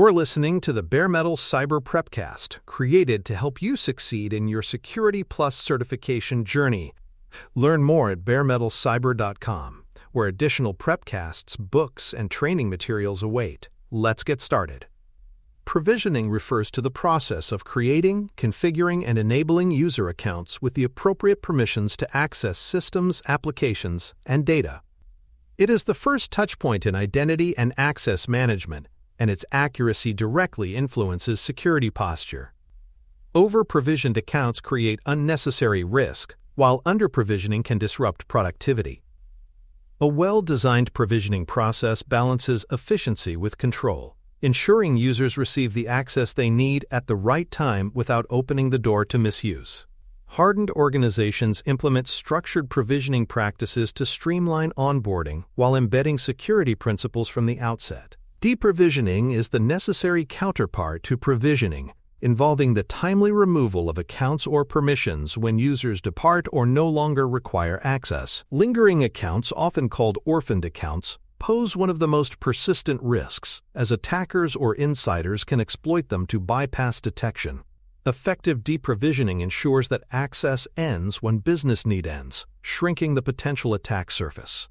You're listening to the Bare Metal Cyber Prepcast, created to help you succeed in your Security Plus certification journey. Learn more at baremetalcyber.com, where additional prepcasts, books, and training materials await. Let's get started. Provisioning refers to the process of creating, configuring, and enabling user accounts with the appropriate permissions to access systems, applications, and data. It is the first touchpoint in identity and access management, and its accuracy directly influences security posture. Over-provisioned accounts create unnecessary risk, while under-provisioning can disrupt productivity. A well-designed provisioning process balances efficiency with control, ensuring users receive the access they need at the right time without opening the door to misuse. Hardened organizations implement structured provisioning practices to streamline onboarding while embedding security principles from the outset. Deprovisioning is the necessary counterpart to provisioning, involving the timely removal of accounts or permissions when users depart or no longer require access. Lingering accounts, often called orphaned accounts, pose one of the most persistent risks, as attackers or insiders can exploit them to bypass detection. Effective deprovisioning ensures that access ends when business need ends, shrinking the potential attack surface.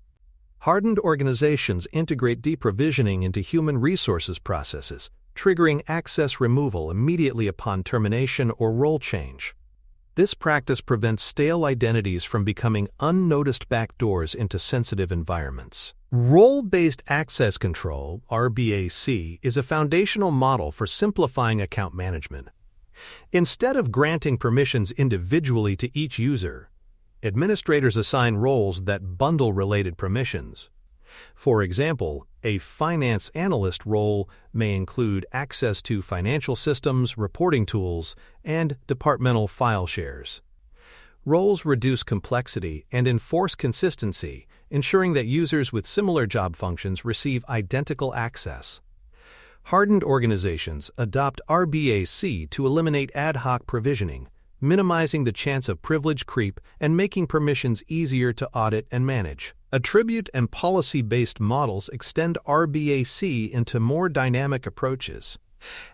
Hardened organizations integrate deprovisioning into human resources processes, triggering access removal immediately upon termination or role change. This practice prevents stale identities from becoming unnoticed backdoors into sensitive environments. Role-based access control, RBAC, is a foundational model for simplifying account management. Instead of granting permissions individually to each user, administrators assign roles that bundle related permissions. For example, a finance analyst role may include access to financial systems, reporting tools, and departmental file shares. Roles reduce complexity and enforce consistency, ensuring that users with similar job functions receive identical access. Hardened organizations adopt RBAC to eliminate ad hoc provisioning, minimizing the chance of privilege creep and making permissions easier to audit and manage. Attribute and policy-based models extend RBAC into more dynamic approaches.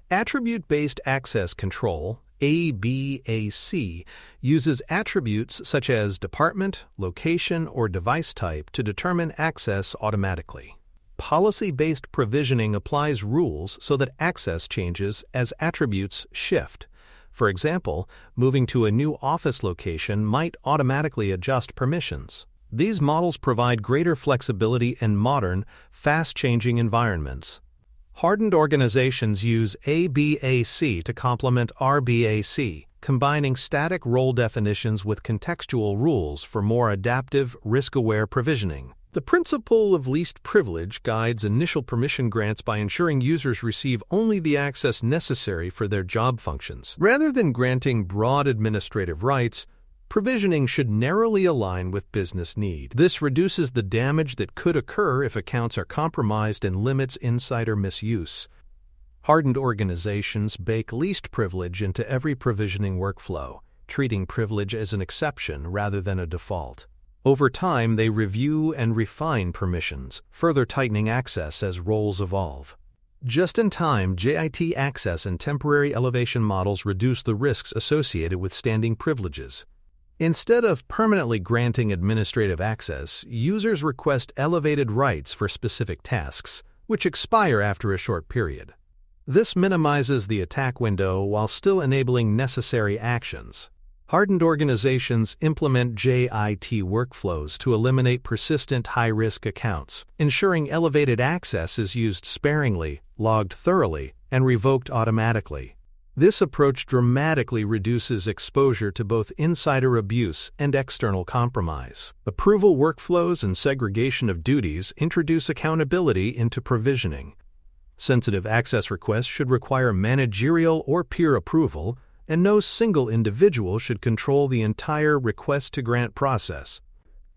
Attribute-based access control, ABAC, uses attributes such as department, location, or device type to determine access automatically. Policy-based provisioning applies rules so that access changes as attributes shift. For example, moving to a new office location might automatically adjust permissions. These models provide greater flexibility in modern, fast-changing environments. Hardened organizations use ABAC to complement RBAC, combining static role definitions with contextual rules for more adaptive, risk-aware provisioning. The principle of least privilege guides initial permission grants by ensuring users receive only the access necessary for their job functions. Rather than granting broad administrative rights, provisioning should narrowly align with business need. This reduces the damage that could occur if accounts are compromised and limits insider misuse. Hardened organizations bake least privilege into every provisioning workflow, treating privilege as an exception rather than a default. Over time, they review and refine permissions, further tightening access as roles evolve. Just-in-time JIT access and temporary elevation models reduce the risks associated with standing privileges. Instead of permanently granting administrative access, users request elevated rights for specific tasks, which expire after a short period. This minimizes the attack window while still enabling necessary actions. Hardened organizations implement JIT workflows to eliminate persistent high-risk accounts, ensuring elevated access is used sparingly, logged thoroughly, and revoked automatically. This approach dramatically reduces exposure to both insider abuse and external compromise. Approval workflows and segregation of duties introduce accountability into provisioning. Sensitive access requests should require managerial or peer approval, and no single individual should control the entire request-to-grant process.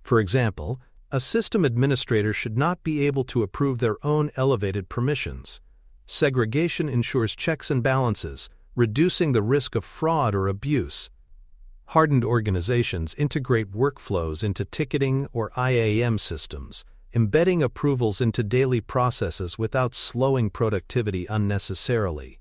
For example, a system administrator should not be able to approve their own elevated permissions. Segregation ensures checks and balances, reducing the risk of fraud or abuse. Hardened organizations integrate workflows into ticketing or IAM systems, embedding approvals into daily processes without slowing productivity unnecessarily.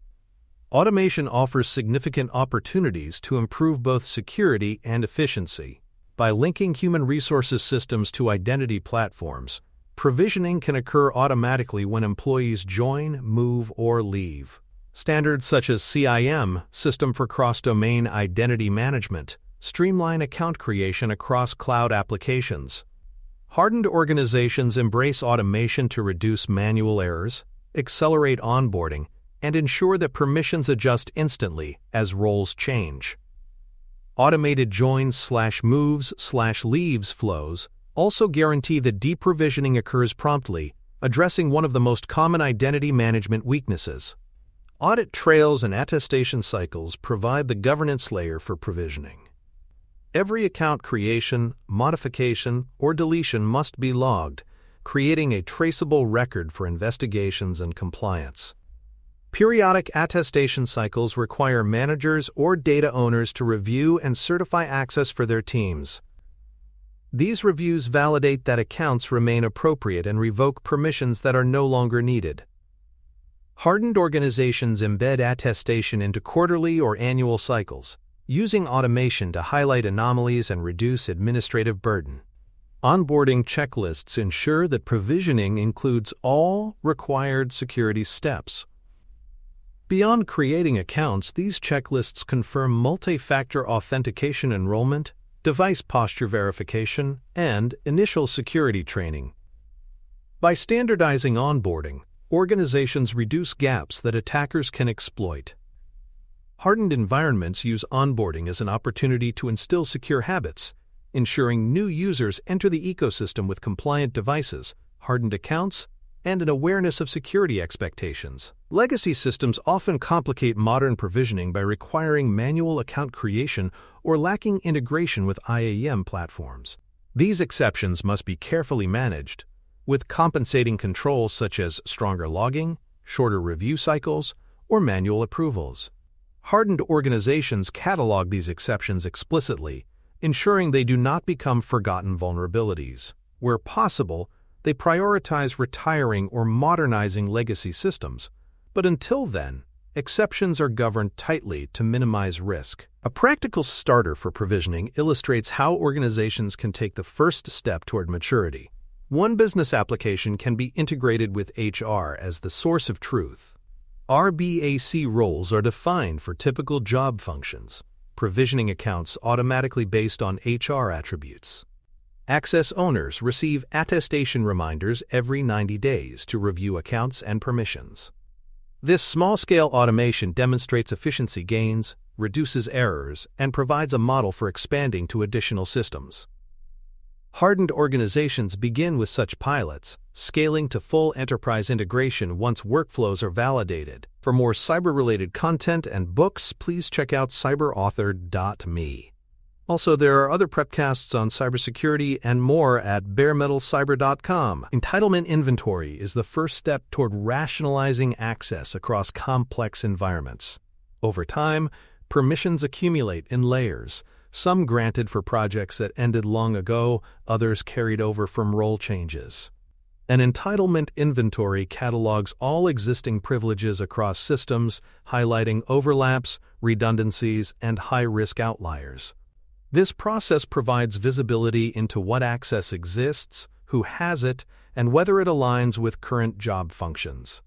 Automation offers significant opportunities to improve both security and efficiency. By linking human resources systems to identity platforms, provisioning can occur automatically when employees join, move, or leave. Standards such as CIM, System for Cross-Domain Identity Management, streamline account creation across cloud applications. Hardened organizations embrace automation to reduce manual errors, accelerate onboarding, and ensure that permissions adjust instantly as roles change. Automated joins/moves/leaves flows also guarantee that deprovisioning occurs promptly, addressing one of the most common identity management weaknesses. Audit trails and attestation cycles provide the governance layer for provisioning. Every account creation, modification, or deletion must be logged, creating a traceable record for investigations and compliance. Periodic attestation cycles require managers or data owners to review and certify access for their teams. These reviews validate that accounts remain appropriate and revoke permissions that are no longer needed. Hardened organizations embed attestation into quarterly or annual cycles, using automation to highlight anomalies and reduce administrative burden. Onboarding checklists ensure that provisioning includes all required security steps. Beyond creating accounts, these checklists confirm multi-factor authentication enrollment, device posture verification, and initial security training. By standardizing onboarding, organizations reduce gaps that attackers can exploit. Hardened environments use onboarding as an opportunity to instill secure habits, ensuring new users enter the ecosystem with compliant devices, hardened accounts, and an awareness of security expectations. Legacy systems often complicate modern provisioning by requiring manual account creation or lacking integration with IAM platforms. These exceptions must be carefully managed, with compensating controls such as stronger logging, shorter review cycles, or manual approvals. Hardened organizations catalog these exceptions explicitly, ensuring they do not become forgotten vulnerabilities. Where possible, they prioritize retiring or modernizing legacy systems, but until then, exceptions are governed tightly to minimize risk. A practical starter for provisioning illustrates how organizations can take the first step toward maturity. One business application can be integrated with HR as the source of truth. RBAC roles are defined for typical job functions, provisioning accounts automatically based on HR attributes. Access owners receive attestation reminders every 90 days to review accounts and permissions. This small-scale automation demonstrates efficiency gains, reduces errors, and provides a model for expanding to additional systems. Hardened organizations begin with such pilots, scaling to full enterprise integration once workflows are validated. For more cyber-related content and books, please check out cyberauthor.me. Also, there are other prepcasts on cybersecurity and more at baremetalcyber.com. Entitlement inventory is the first step toward rationalizing access across complex environments. Over time, permissions accumulate in layers, some granted for projects that ended long ago, others carried over from role changes. An entitlement inventory catalogs all existing privileges across systems, highlighting overlaps, redundancies, and high-risk outliers. This process provides visibility into what access exists, who has it, and whether it aligns with current job functions.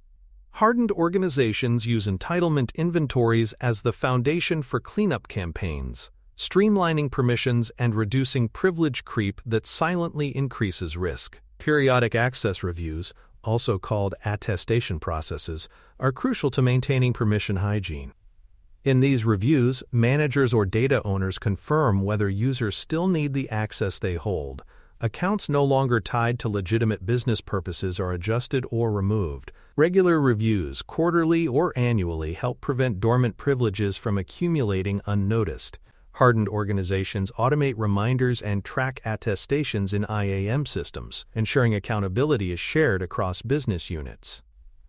Hardened organizations use entitlement inventories as the foundation for cleanup campaigns, streamlining permissions and reducing privilege creep that silently increases risk. Periodic access reviews, also called attestation processes, are crucial to maintaining permission hygiene. In these reviews, managers or data owners confirm whether users still need the access they hold. Accounts no longer tied to legitimate business purposes are adjusted or removed. Regular reviews, quarterly or annually, help prevent dormant privileges from accumulating unnoticed. Hardened organizations automate reminders and track attestations in IAM systems, ensuring accountability is shared across business units.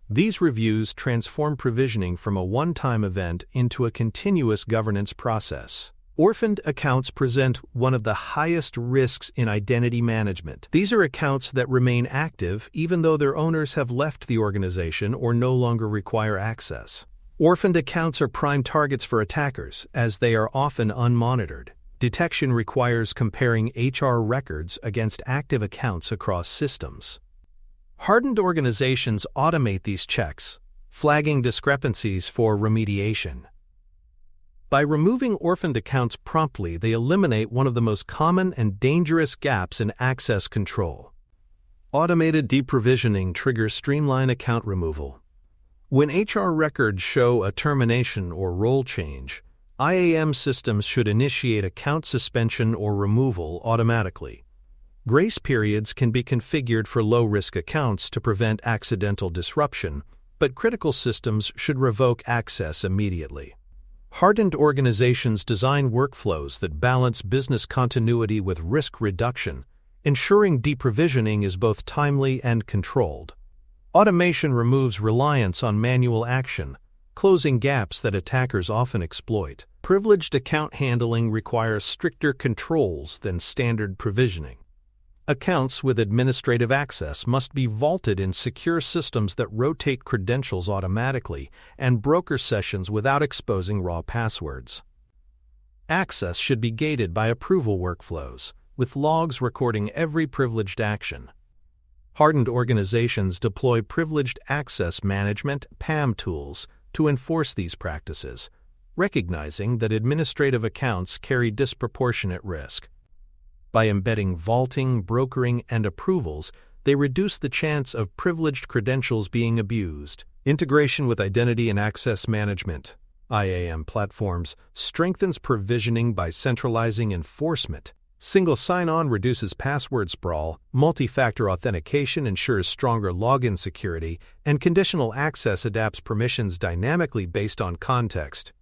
These reviews transform provisioning from a one-time event into a continuous governance process. Orphaned accounts present one of the highest risks in identity management. These are accounts that remain active even though their owners have left the organization or no longer require access. Orphaned accounts are prime targets for attackers, as they are often unmonitored. Detection requires comparing HR records against active accounts across systems. Hardened organizations automate these checks, flagging discrepancies for remediation. By removing orphaned accounts promptly, they eliminate one of the most common and dangerous gaps in access control. Automated deprovisioning triggers streamline account removal. When HR records show a termination or role change, IAM systems should initiate account suspension or removal automatically. Grace periods can be configured for low-risk accounts to prevent accidental disruption, but critical systems should revoke access immediately. Hardened organizations design workflows that balance business continuity with risk reduction, ensuring deprovisioning is both timely and controlled. Automation removes reliance on manual action, closing gaps that attackers often exploit. Privileged account handling requires stricter controls than standard provisioning. Accounts with administrative access must be vaulted in secure systems that rotate credentials automatically and broker sessions without exposing raw passwords. Access should be gated by approval workflows, with logs recording every privileged action. Hardened organizations deploy privileged access management (PAM) tools to enforce these practices, recognizing that administrative accounts carry disproportionate risk. By embedding vaulting, brokering, and approvals, they reduce the chance of privileged credentials being abused. Integration with identity and access management (IAM) platforms strengthens provisioning by centralizing enforcement. Single sign-on reduces password sprawl, multi-factor authentication ensures stronger login security, and conditional access adapts permissions dynamically based on context.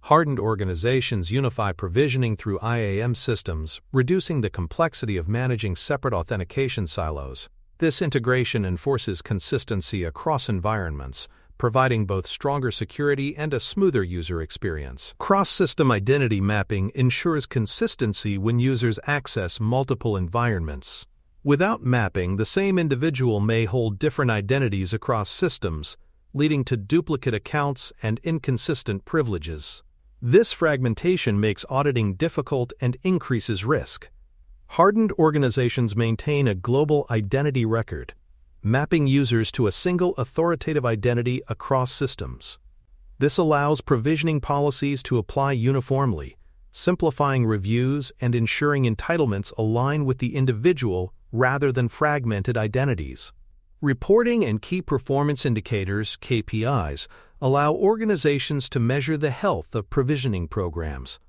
Hardened organizations unify provisioning through IAM systems, reducing the complexity of managing separate authentication silos. This integration enforces consistency across environments, providing both stronger security and a smoother user experience. Cross-system identity mapping ensures consistency when users access multiple environments. Without mapping, the same individual may hold different identities across systems, leading to duplicate accounts and inconsistent privileges. This fragmentation makes auditing difficult and increases risk. Hardened organizations maintain a global identity record, mapping users to a single authoritative identity across systems. This allows provisioning policies to apply uniformly, simplifying reviews and ensuring entitlements align with the individual rather than fragmented identities. Reporting and key performance indicators (KPIs) allow organizations to measure the health of provisioning programs.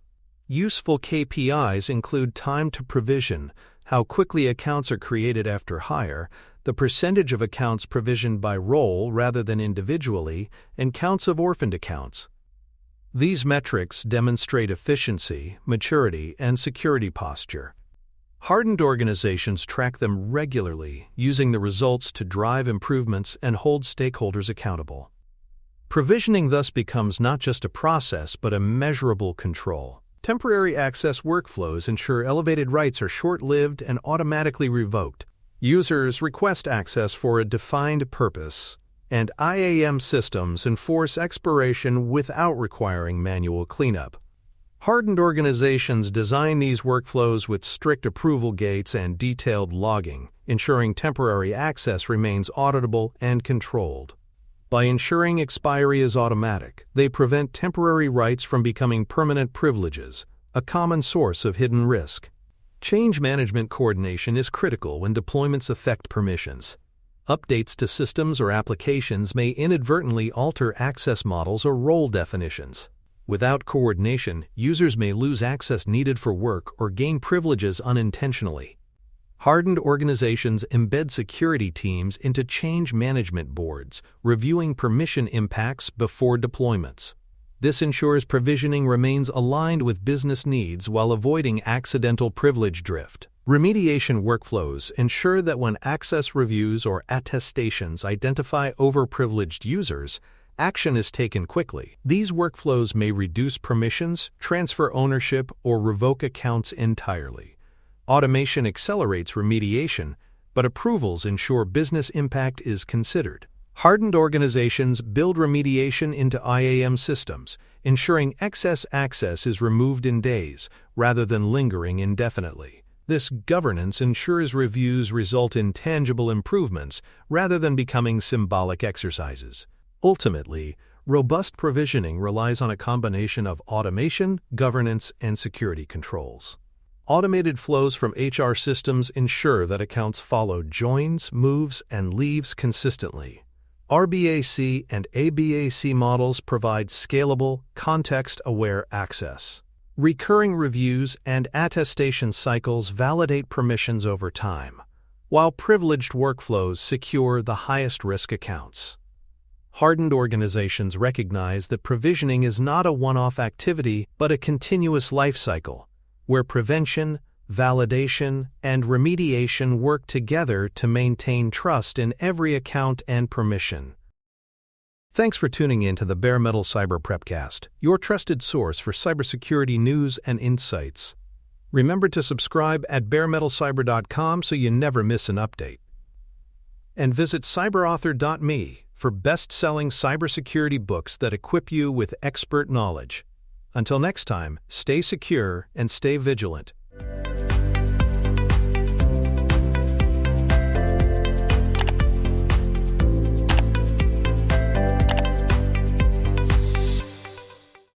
Useful KPIs include time to provision, how quickly accounts are created after hire, the percentage of accounts provisioned by role rather than individually, and counts of orphaned accounts. These metrics demonstrate efficiency, maturity, and security posture. Hardened organizations track them regularly, using the results to drive improvements and hold stakeholders accountable. Provisioning thus becomes not just a process but a measurable control. Temporary access workflows ensure elevated rights are short-lived and automatically revoked. Users request access for a defined purpose, and IAM systems enforce expiration without requiring manual cleanup. Hardened organizations design these workflows with strict approval gates and detailed logging, ensuring temporary access remains auditable and controlled. By ensuring expiry is automatic, they prevent temporary rights from becoming permanent privileges, a common source of hidden risk. Change management coordination is critical when deployments affect permissions. Updates to systems or applications may inadvertently alter access models or role definitions. Without coordination, users may lose access needed for work or gain privileges unintentionally. Hardened organizations embed security teams into change management boards, reviewing permission impacts before deployments. This ensures provisioning remains aligned with business needs while avoiding accidental privilege drift. Remediation workflows ensure that when access reviews or attestations identify overprivileged users, action is taken quickly. These workflows may reduce permissions, transfer ownership, or revoke accounts entirely. Automation accelerates remediation, but approvals ensure business impact is considered. Hardened organizations build remediation into IAM systems, ensuring excess access is removed in days rather than lingering indefinitely. This governance ensures reviews result in tangible improvements rather than becoming symbolic exercises. Ultimately, robust provisioning relies on a combination of automation, governance, and security controls. Automated flows from HR systems ensure that accounts follow joins, moves, and leaves consistently. RBAC and ABAC models provide scalable, context-aware access. Recurring reviews and attestation cycles validate permissions over time, while privileged workflows secure the highest-risk accounts. Hardened organizations recognize that provisioning is not a one-off activity but a continuous life cycle, where prevention, validation, and remediation work together to maintain trust in every account and permission. Thanks for tuning in to the Bare Metal Cyber Prepcast, your trusted source for cybersecurity news and insights. Remember to subscribe at baremetalcyber.com so you never miss an update. And visit cyberauthor.me for best-selling cybersecurity books that equip you with expert knowledge. Until next time, stay secure and stay vigilant.